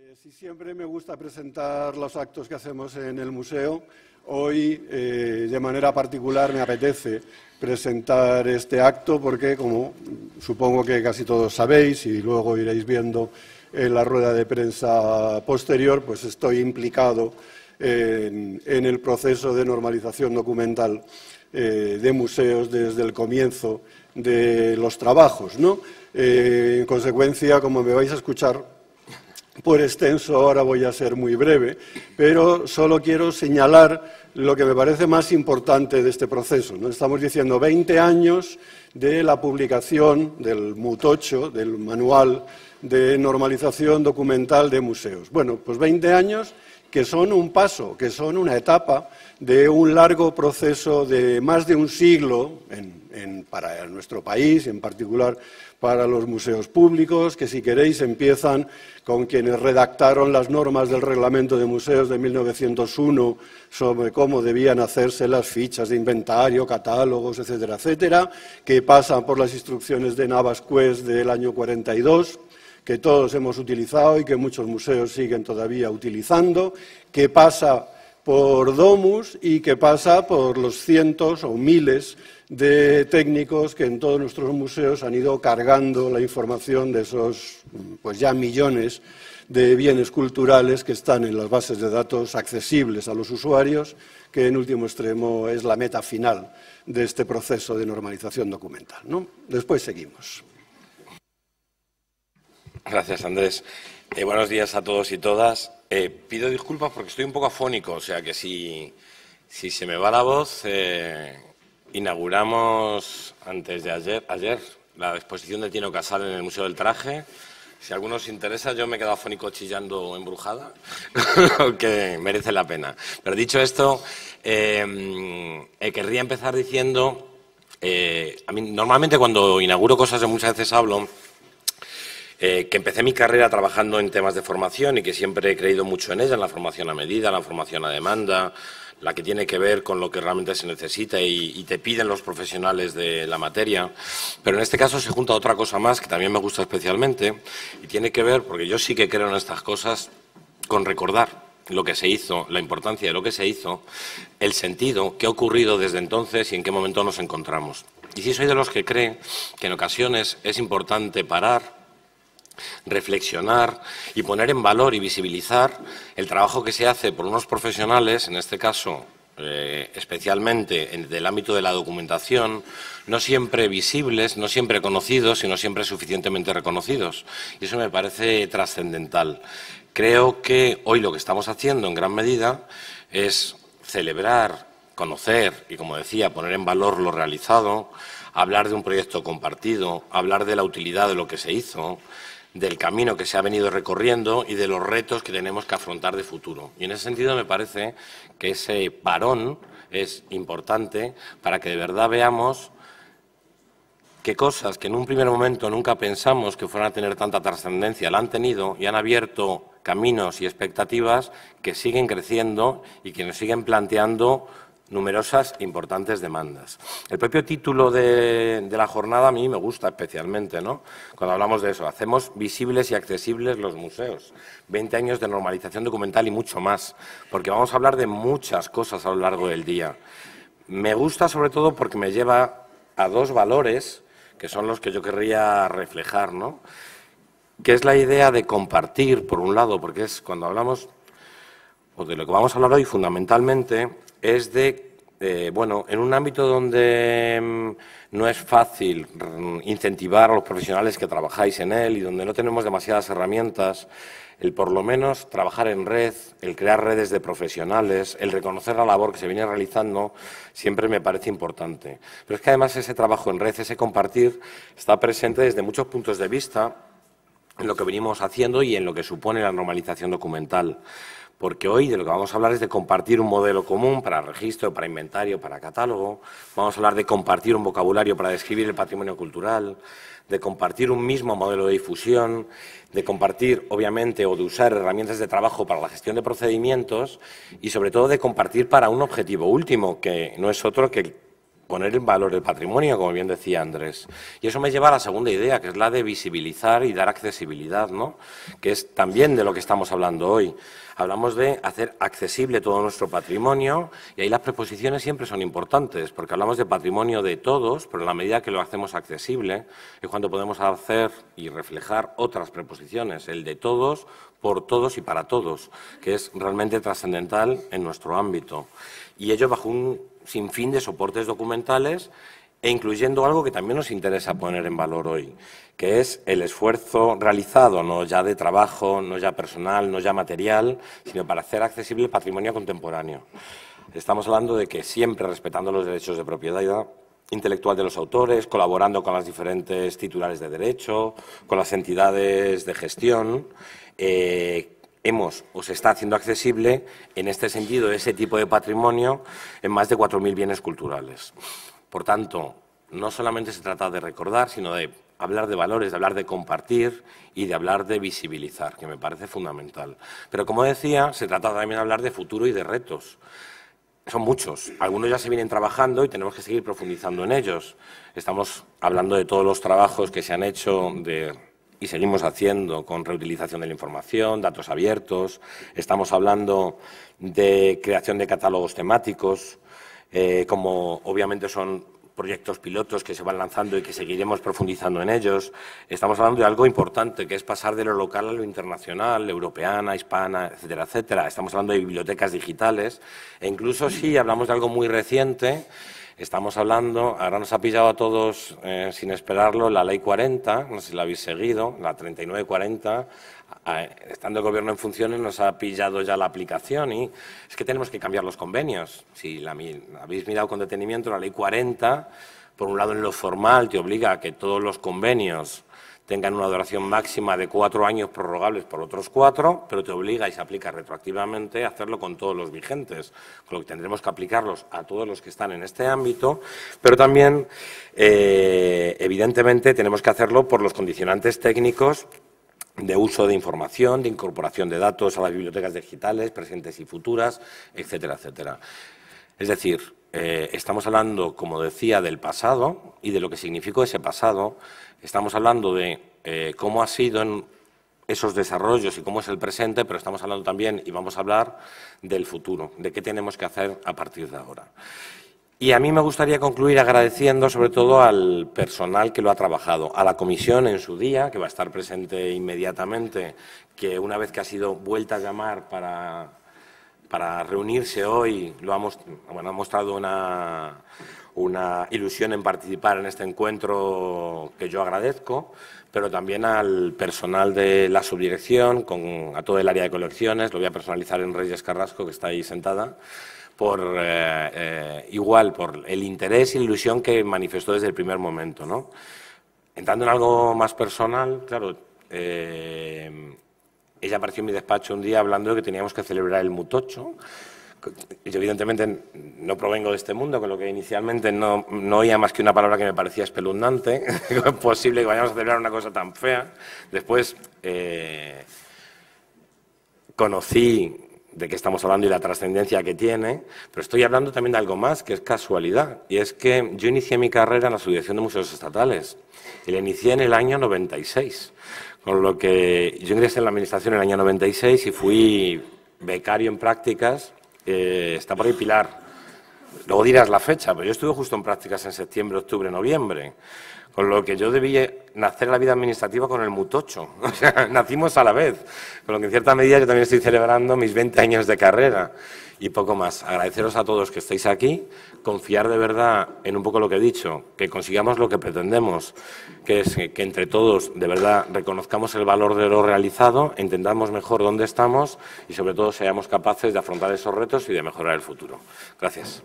Sí, siempre me gusta presentar los actos que hacemos en el museo. Hoy, de manera particular, me apetece presentar este acto porque, como supongo que casi todos sabéis y luego iréis viendo en la rueda de prensa posterior, pues estoy implicado en el proceso de normalización documental de museos desde el comienzo de los trabajos, ¿no? En consecuencia, como me vais a escuchar por extenso, ahora voy a ser muy breve, pero solo quiero señalar lo que me parece más importante de este proceso, ¿no? Estamos diciendo 20 años de la publicación del MUT8, del Manual de Normalización Documental de Museos. Bueno, pues 20 años que son un paso, que son una etapa de un largo proceso de más de un siglo para nuestro país, en particular para los museos públicos, que si queréis empiezan con quienes redactaron las normas del Reglamento de Museos de 1901 sobre cómo debían hacerse las fichas de inventario, catálogos, etcétera, etcétera, que pasan por las instrucciones de Navas-Cuest del año 42, que todos hemos utilizado y que muchos museos siguen todavía utilizando, que pasa por Domus y que pasa por los cientos o miles de técnicos que en todos nuestros museos han ido cargando la información de esos pues ya millones de bienes culturales que están en las bases de datos accesibles a los usuarios, que en último extremo es la meta final de este proceso de normalización documental, ¿no? Después seguimos. Gracias, Andrés. Buenos días a todos y todas. Pido disculpas porque estoy un poco afónico, o sea que si se me va la voz, inauguramos antes de ayer la exposición de Tino Casal en el Museo del Traje. Si a alguno os interesa, yo me he quedado afónico chillando embrujada, lo que merece la pena. Pero dicho esto, querría empezar diciendo, a mí normalmente cuando inauguro cosas, yo muchas veces hablo que empecé mi carrera trabajando en temas de formación y que siempre he creído mucho en ella, en la formación a medida, la formación a demanda, la que tiene que ver con lo que realmente se necesita y te piden los profesionales de la materia. Pero en este caso se junta otra cosa más que también me gusta especialmente y tiene que ver, porque yo sí que creo en estas cosas, con recordar lo que se hizo, la importancia de lo que se hizo, el sentido, qué ha ocurrido desde entonces y en qué momento nos encontramos. Y sí soy de los que cree que en ocasiones es importante parar, reflexionar y poner en valor y visibilizar el trabajo que se hace por unos profesionales, en este caso especialmente del ámbito de la documentación, no siempre visibles, no siempre conocidos, sino siempre suficientemente reconocidos. Y eso me parece trascendental. Creo que hoy lo que estamos haciendo en gran medida es celebrar, conocer y, como decía, poner en valor lo realizado, hablar de un proyecto compartido, hablar de la utilidad de lo que se hizo, del camino que se ha venido recorriendo y de los retos que tenemos que afrontar de futuro. Y en ese sentido me parece que ese parón es importante para que de verdad veamos qué cosas que en un primer momento nunca pensamos que fueran a tener tanta trascendencia la han tenido y han abierto caminos y expectativas que siguen creciendo y que nos siguen planteando numerosas e importantes demandas. El propio título de la jornada a mí me gusta especialmente, ¿no? Cuando hablamos de eso, hacemos visibles y accesibles los museos. 20 años de normalización documental y mucho más, porque vamos a hablar de muchas cosas a lo largo del día. Me gusta sobre todo porque me lleva a dos valores que son los que yo querría reflejar, ¿no? Que es la idea de compartir, por un lado, porque es cuando hablamos, o de lo que vamos a hablar hoy fundamentalmente, es de, bueno, en un ámbito donde no es fácil incentivar a los profesionales que trabajáis en él y donde no tenemos demasiadas herramientas, el por lo menos trabajar en red, el crear redes de profesionales, el reconocer la labor que se viene realizando, siempre me parece importante. Pero es que además ese trabajo en red, ese compartir, está presente desde muchos puntos de vista en lo que venimos haciendo y en lo que supone la normalización documental. Porque hoy de lo que vamos a hablar es de compartir un modelo común para registro, para inventario, para catálogo. Vamos a hablar de compartir un vocabulario para describir el patrimonio cultural, de compartir un mismo modelo de difusión, de compartir, obviamente, o de usar herramientas de trabajo para la gestión de procedimientos y, sobre todo, de compartir para un objetivo último, que no es otro que poner en valor el patrimonio, como bien decía Andrés. Y eso me lleva a la segunda idea, que es la de visibilizar y dar accesibilidad, ¿no? Que es también de lo que estamos hablando hoy. Hablamos de hacer accesible todo nuestro patrimonio y ahí las preposiciones siempre son importantes, porque hablamos de patrimonio de todos, pero en la medida que lo hacemos accesible es cuando podemos hacer y reflejar otras preposiciones, el de todos, por todos y para todos, que es realmente trascendental en nuestro ámbito. Y ello bajo un sinfín de soportes documentales e incluyendo algo que también nos interesa poner en valor hoy, que es el esfuerzo realizado, no ya de trabajo, no ya personal, no ya material, sino para hacer accesible el patrimonio contemporáneo. Estamos hablando de que siempre respetando los derechos de propiedad intelectual de los autores, colaborando con las diferentes titulares de derecho, con las entidades de gestión, se está haciendo accesible, en este sentido, ese tipo de patrimonio en más de 4.000 bienes culturales. Por tanto, no solamente se trata de recordar, sino de hablar de valores, de hablar de compartir y de hablar de visibilizar, que me parece fundamental. Pero, como decía, se trata también de hablar de futuro y de retos. Son muchos. Algunos ya se vienen trabajando y tenemos que seguir profundizando en ellos. Estamos hablando de todos los trabajos que se han hecho y seguimos haciendo con reutilización de la información, datos abiertos. Estamos hablando de creación de catálogos temáticos, como obviamente son proyectos pilotos que se van lanzando y que seguiremos profundizando en ellos. Estamos hablando de algo importante, que es pasar de lo local a lo internacional, europeana, hispana, etcétera, etcétera. Estamos hablando de bibliotecas digitales e incluso si hablamos de algo muy reciente, estamos hablando, ahora nos ha pillado a todos sin esperarlo, la Ley 40, no sé si la habéis seguido, la 3940, estando el Gobierno en funciones nos ha pillado ya la aplicación y es que tenemos que cambiar los convenios. Si la habéis mirado con detenimiento, la Ley 40, por un lado en lo formal te obliga a que todos los convenios tengan una duración máxima de 4 años prorrogables por otros 4, pero te obliga y se aplica retroactivamente a hacerlo con todos los vigentes, con lo que tendremos que aplicarlos a todos los que están en este ámbito, pero también, evidentemente, tenemos que hacerlo por los condicionantes técnicos de uso de información, de incorporación de datos a las bibliotecas digitales, presentes y futuras, etcétera, etcétera. Es decir, estamos hablando, como decía, del pasado y de lo que significó ese pasado. Estamos hablando de cómo ha sido en esos desarrollos y cómo es el presente, pero estamos hablando también, y vamos a hablar, del futuro, de qué tenemos que hacer a partir de ahora. Y a mí me gustaría concluir agradeciendo sobre todo al personal que lo ha trabajado, a la comisión en su día, que va a estar presente inmediatamente, que una vez que ha sido vuelta a llamar para reunirse hoy, ha mostrado una ilusión en participar en este encuentro que yo agradezco, pero también al personal de la subdirección, a todo el área de colecciones, lo voy a personalizar en Reyes Carrasco, que está ahí sentada, por el interés y la ilusión que manifestó desde el primer momento, ¿no? Entrando en algo más personal, claro, ella apareció en mi despacho un día hablando de que teníamos que celebrar el Mutocho. Yo, evidentemente, no provengo de este mundo, con lo que inicialmente no oía más que una palabra que me parecía espeluznante. ¿Cómo es posible que vayamos a celebrar una cosa tan fea? Después conocí de qué estamos hablando y la trascendencia que tiene, pero estoy hablando también de algo más, que es casualidad, y es que yo inicié mi carrera en la Subdirección de Museos Estatales, y la inicié en el año 96, con lo que yo ingresé en la Administración en el año 96 y fui becario en prácticas, está por ahí Pilar, luego dirás la fecha, pero yo estuve justo en prácticas en septiembre, octubre, noviembre, con lo que yo debí nacer en la vida administrativa con el Mutocho. O sea, nacimos a la vez. Con lo que en cierta medida yo también estoy celebrando mis 20 años de carrera. Y poco más. Agradeceros a todos que estéis aquí, confiar de verdad en un poco lo que he dicho, que consigamos lo que pretendemos, que es que entre todos de verdad reconozcamos el valor de lo realizado, entendamos mejor dónde estamos y sobre todo seamos capaces de afrontar esos retos y de mejorar el futuro. Gracias.